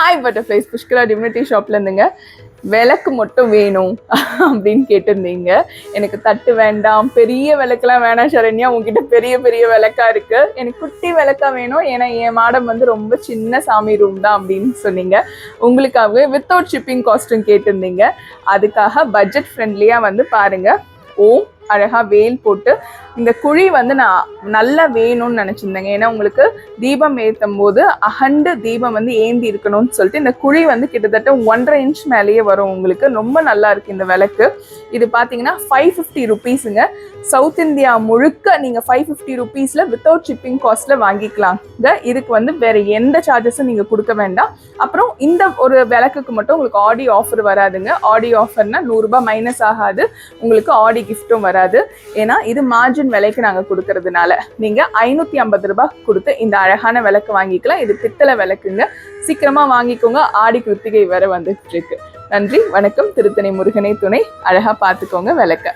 Hi butterflies, Pushkala divinity ஷாப்ல இருந்துங்க. விளக்கு மட்டும் வேணும் அப்படின்னு கேட்டிருந்தீங்க. எனக்கு தட்டு வேண்டாம், பெரிய விளக்குலாம் வேணாம் சரண்யா, உங்ககிட்ட பெரிய பெரிய விளக்கா இருக்கு, எனக்கு குட்டி விளக்கா வேணும், ஏன்னா என் மாடம் வந்து ரொம்ப சின்ன சாமி ரூம் தான் அப்படின்னு சொன்னீங்க. உங்களுக்காகவே வித்தவுட் ஷிப்பிங் காஸ்ட்டும் கேட்டிருந்தீங்க. அதுக்காக பட்ஜெட் ஃப்ரெண்ட்லியா வந்து பாருங்க. ஓம் அழகா வேல் போட்டு இந்த குழி வந்து நான் நல்லா வேணும்னு நினைச்சிருந்தேங்க. ஏன்னா உங்களுக்கு தீபம் ஏற்றும் போது அகண்டு தீபம் வந்து ஏந்தி இருக்கணும்னு சொல்லிட்டு இந்த குழி வந்து கிட்டத்தட்ட 1.5 இன்ச் மேலேயே வரும். உங்களுக்கு ரொம்ப நல்லா இருக்கு இந்த விளக்கு. இது பார்த்தீங்கன்னா 550 ருபீஸுங்க. சவுத் இந்தியா முழுக்க நீங்கள் 550 ருபீஸில் வித்தவுட் ஷிப்பிங் காஸ்ட்டில் வாங்கிக்கலாங்க. இதுக்கு வந்து வேறு எந்த சார்ஜஸும் நீங்கள் கொடுக்க வேண்டாம். அப்புறம் இந்த ஒரு விளக்குக்கு மட்டும் உங்களுக்கு ஆடி ஆஃபர் வராதுங்க. ஆடி ஆஃபர்னால் 100 ரூபாய் மைனஸ் ஆகாது, உங்களுக்கு ஆடி கிஃப்ட்டும் வராது. ஏன்னா இது மார்ஜின் விலைக்கு நாங்கள் கொடுக்கறதுனால நீங்கள் 550 ரூபாய் கொடுத்து இந்த அழகான விளக்கு வாங்கிக்கலாம். இது பித்தளை விளக்குங்க, சீக்கிரமா வாங்கிக்கோங்க. ஆடி கிருத்திகை வேற வந்துட்டு இருக்கு. நன்றி, வணக்கம். திருத்தணி முருகனை துணை. அழகா பார்த்துக்கோங்க விளக்க.